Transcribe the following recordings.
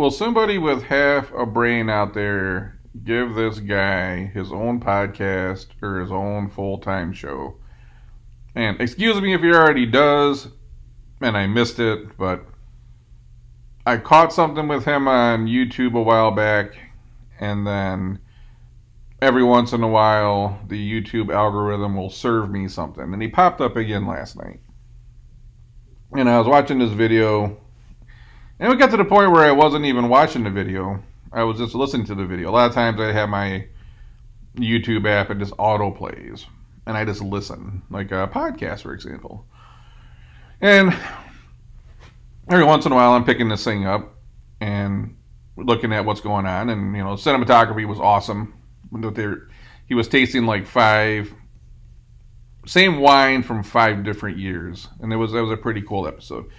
Will somebody with half a brain out there give this guy his own podcast or his own full-time show? And excuse me if he already does, and I missed it, but I caught something with him on YouTube a while back, and then every once in a while the YouTube algorithm will serve me something. And he popped up again last night. And I was watching this video, and we got to the point where I wasn't even watching the video. I was just listening to the video. A lot of times I have my YouTube app and just auto plays, and I just listen, like a podcast, for example. And every once in a while I'm picking this thing up and looking at what's going on. And, you know, cinematography was awesome. He was tasting like same wine from 5 different years. And that was a pretty cool episode.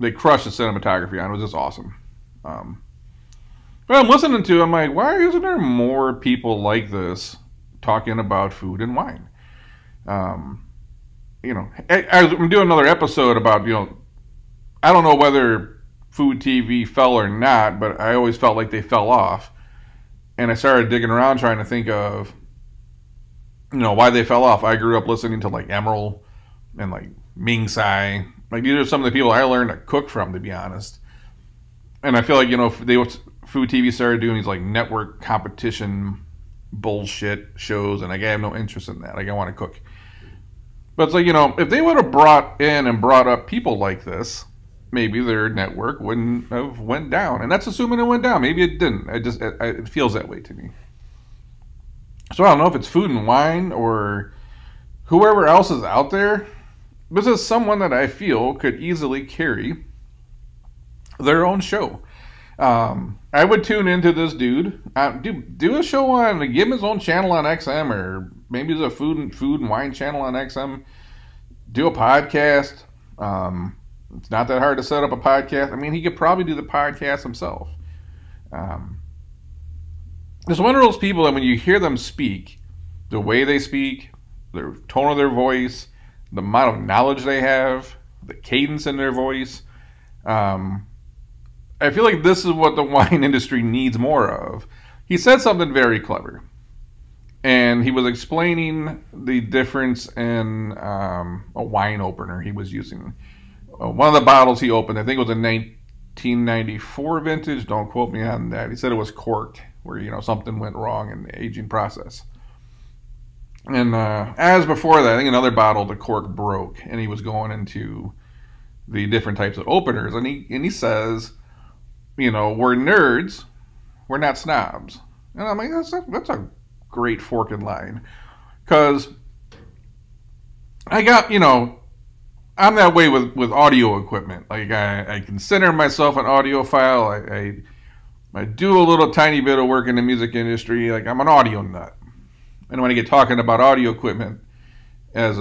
They crushed the cinematography on it. It was just awesome. But I'm listening to it, I'm like, why isn't there more people like this talking about food and wine? You know, I'm doing another episode about, you know, I don't know whether food TV fell or not, but I always felt like they fell off. And I started digging around trying to think of, you know, why they fell off. I grew up listening to like Emerald and like Ming Tsai. Like, these are some of the people I learned to cook from, to be honest. And I feel like, you know, food TV started doing these like network competition bullshit shows, and like, I have no interest in that. Like, I want to cook. But it's like, you know, if they would have brought up people like this, maybe their network wouldn't have went down. And that's assuming it went down. Maybe it didn't. It feels that way to me. So I don't know if it's Food and Wine or whoever else is out there. This is someone that I feel could easily carry their own show. I would tune into this dude. Do a show on, give him his own channel on XM, or maybe there's a food and wine channel on XM. Do a podcast. It's not that hard to set up a podcast. I mean, he could probably do the podcast himself. There's one of those people that when you hear them speak, the way they speak, their tone of their voice, the amount of knowledge they have, the cadence in their voice, I feel like this is what the wine industry needs more of. He said something very clever. And he was explaining the difference in a wine opener he was using. One of the bottles he opened, I think it was a 1994 vintage. Don't quote me on that. He said it was corked, where, you know, something went wrong in the aging process. And as before that, I think another bottle, the cork broke, and he was going into the different types of openers. And he says, you know, we're nerds, we're not snobs. And I'm like, that's a great forking line. Because I got, you know, I'm that way with audio equipment. Like, I consider myself an audiophile. I do a little tiny bit of work in the music industry. Like, I'm an audio nut. And when I get talking about audio equipment it's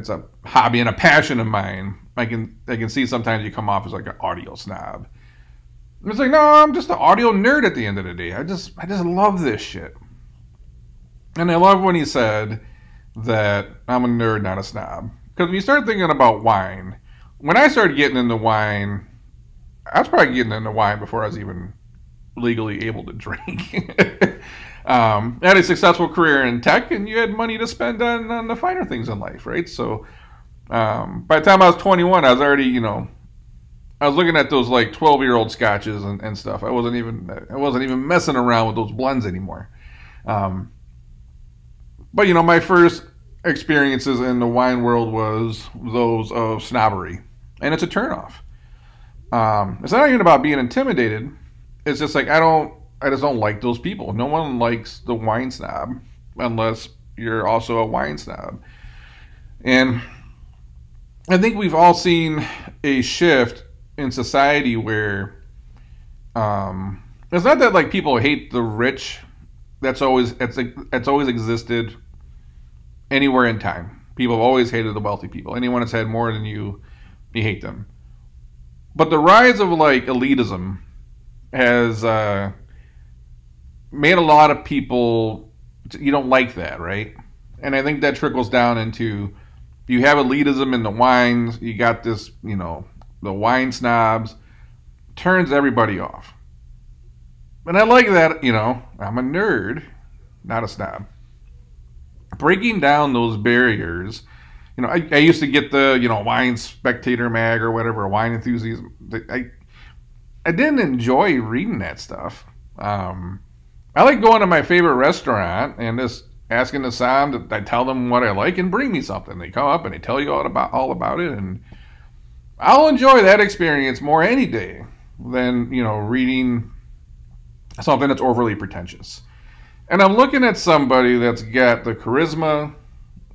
a hobby and a passion of mine, I can see sometimes you come off as like an audio snob. And it's like, no, I'm just an audio nerd at the end of the day. I just love this shit. And I love when he said that I'm a nerd, not a snob. Because when you start thinking about wine, when I started getting into wine, I was probably getting into wine before I was even legally able to drink. I had a successful career in tech, and you had money to spend on the finer things in life, right? So by the time I was 21, I was already, you know, I was looking at those like 12-year-old scotches and stuff. I wasn't even messing around with those blends anymore. But, you know, my first experiences in the wine world was those of snobbery, and it's a turnoff. It's not even about being intimidated. It's just like I just don't like those people. No one likes the wine snob unless you're also a wine snob. And I think we've all seen a shift in society where it's not that like people hate the rich. That's always existed anywhere in time. People have always hated the wealthy people. Anyone that's had more than you hate them. But the rise of like elitism has made a lot of people, you don't like that, right? And I think that trickles down into, you have elitism in the wines, you got this, you know, the wine snobs, turns everybody off. And I like that, I'm a nerd, not a snob. Breaking down those barriers. I used to get the, Wine Spectator mag or whatever, Wine Enthusiast. I didn't enjoy reading that stuff. I like going to my favorite restaurant and just asking the sound. I tell them what I like and bring me something. They come up and they tell you all about it, and I'll enjoy that experience more any day than reading something that's overly pretentious. And I'm looking at somebody that's got the charisma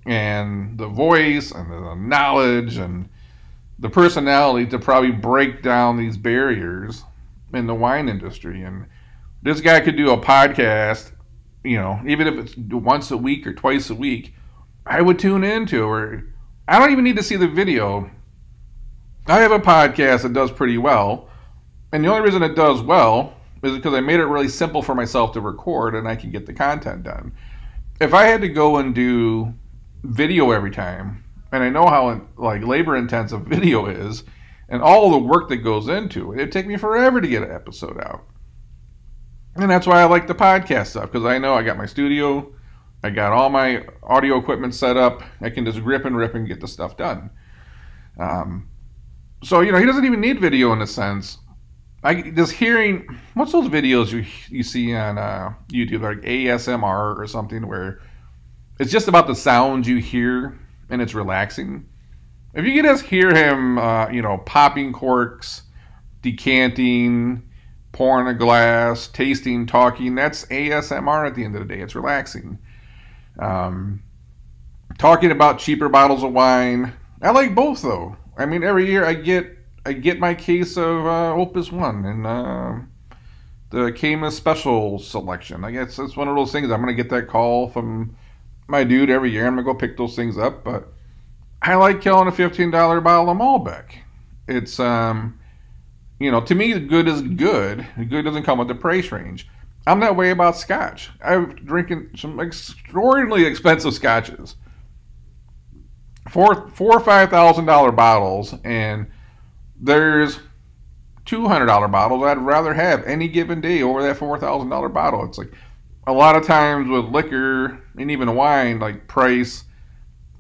and the voice and the knowledge and the personality to probably break down these barriers in the wine industry. And this guy could do a podcast, even if it's once a week or twice a week, I would tune into, or I don't even need to see the video. I have a podcast that does pretty well, and the only reason it does well is because I made it really simple for myself to record and I can get the content done. If I had to go and do video every time, and I know how labor intensive video is and all the work that goes into it, it'd take me forever to get an episode out. And that's why I like the podcast stuff, because I know I got my studio, I got all my audio equipment set up, I can just rip and get the stuff done. So, he doesn't even need video in a sense. Just hearing, what's those videos you see on YouTube, like ASMR or something, where it's just about the sounds you hear and it's relaxing. If you can just hear him, popping corks, decanting, pouring a glass, tasting, talking, that's ASMR at the end of the day. It's relaxing. Talking about cheaper bottles of wine. I like both, though. I mean, every year I get my case of Opus One and the Camus Special Selection. I guess it's one of those things. I'm going to get that call from my dude every year. I'm going to go pick those things up. But I like killing a $15 bottle of Malbec. It's, to me, good is good. Good doesn't come with the price range. I'm that way about Scotch. I'm drinking some extraordinarily expensive Scotches. $4,000 or $5,000 bottles, and there's $200 bottles I'd rather have any given day over that $4,000 bottle. It's like a lot of times with liquor and even wine, like price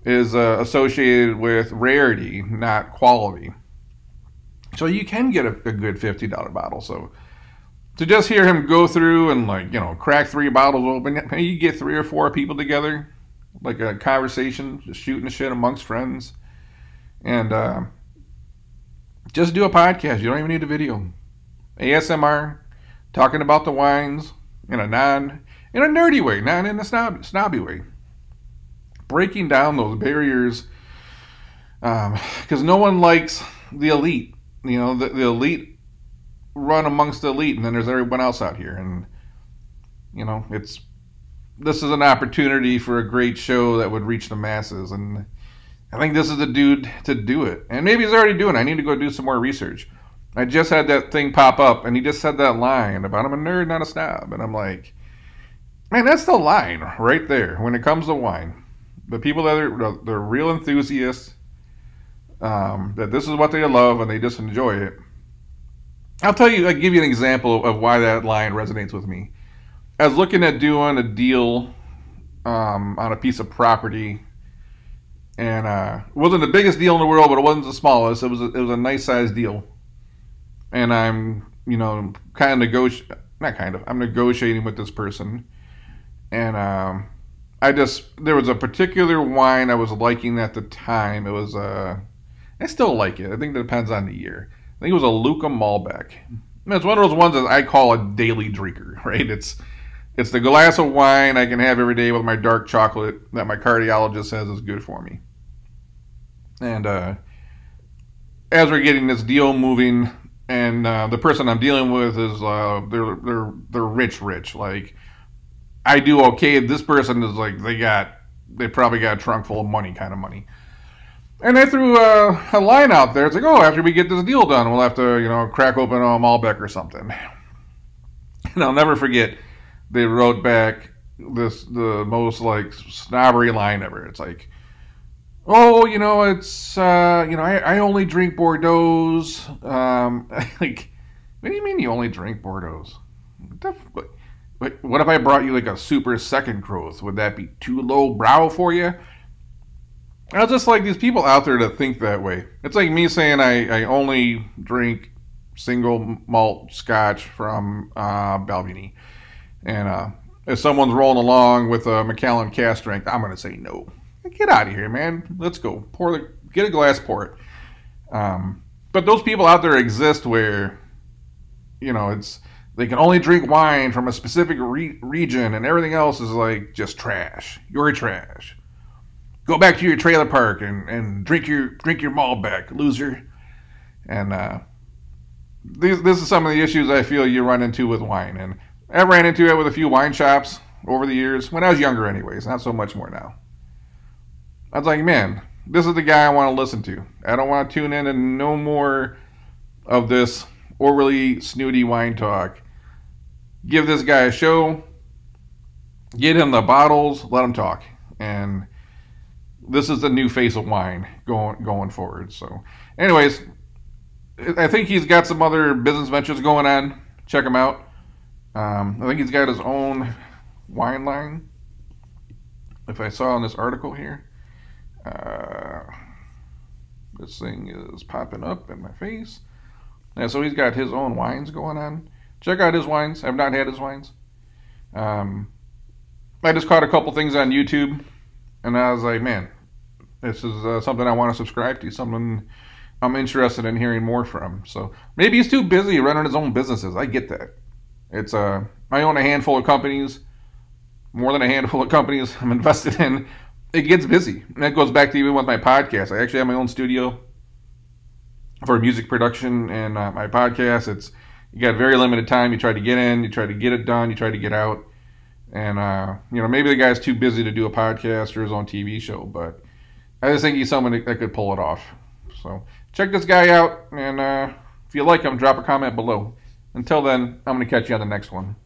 is associated with rarity, not quality. So you can get a good $50 bottle. So to just hear him go through and crack 3 bottles open, you get 3 or 4 people together, like a conversation, just shooting the shit amongst friends, and just do a podcast. You don't even need a video. ASMR, talking about the wines in a nerdy way, not in a snobby way. Breaking down those barriers, because no one likes the elite. The elite run amongst the elite, and then there's everyone else out here. And this is an opportunity for a great show that would reach the masses, and I think this is the dude to do it. And maybe he's already doing it. I need to go do some more research. I just had that thing pop up, and he just said that line about I'm a nerd, not a snob. And I'm like, man, that's the line right there when it comes to wine. The people that are they're real enthusiasts, that this is what they love and they just enjoy it. I'll give you an example of why that line resonates with me. I was looking at doing a deal on a piece of property, and it wasn't the biggest deal in the world, but it wasn't the smallest. It was a nice sized deal, and I'm I'm negotiating with this person, and there was a particular wine I was liking at the time. It was I still like it. I think it depends on the year. I think it was a Luca Malbec. It's one of those ones that I call a daily drinker, right? It's the glass of wine I can have every day with my dark chocolate that my cardiologist says is good for me. And as we're getting this deal moving, and the person I'm dealing with is they're rich. Like, I do okay. This person is like they probably got a trunk full of money, kind of money. And I threw a line out there. It's like, oh, after we get this deal done, we'll have to crack open a Malbec or something. And I'll never forget. They wrote back the most snobbery line ever. It's like, oh, it's I only drink Bordeaux's. Like, what do you mean you only drink Bordeaux's? What if I brought you like a super second growth? Would that be too low brow for you? I just like these people out there that think that way. It's like me saying I only drink single malt scotch from Balvenie. And if someone's rolling along with a Macallan cast strength, I'm going to say no. Get out of here, man. Let's go. Get a glass, pour it. But those people out there exist where, they can only drink wine from a specific region and everything else is like just trash. You're trash. Go back to your trailer park and drink your Malbec, loser. And this is some of the issues I feel you run into with wine. And I ran into it with a few wine shops over the years, when I was younger anyways, not so much more now. I was like, man, this is the guy I want to listen to. I don't want to tune in and no more of this overly snooty wine talk. Give this guy a show, get him the bottles, let him talk. And this is the new face of wine going forward. So anyways, I think he's got some other business ventures going on. Check him out. I think he's got his own wine line. If I saw in this article here. This thing is popping up in my face. Yeah, so he's got his own wines going on. Check out his wines. I've not had his wines. I just caught a couple things on YouTube, and I was like, man, this is something I want to subscribe to, something I'm interested in hearing more from. So maybe he's too busy running his own businesses. I get that. It's I own a handful of companies, more than a handful of companies I'm invested in. It gets busy. And that goes back to even with my podcast. I actually have my own studio for music production and my podcast. You got very limited time. You try to get in, you try to get it done, you try to get out. And, maybe the guy's too busy to do a podcast or his own TV show, but I just think he's someone that could pull it off. So check this guy out, and if you like him, drop a comment below. Until then, I'm going to catch you on the next one.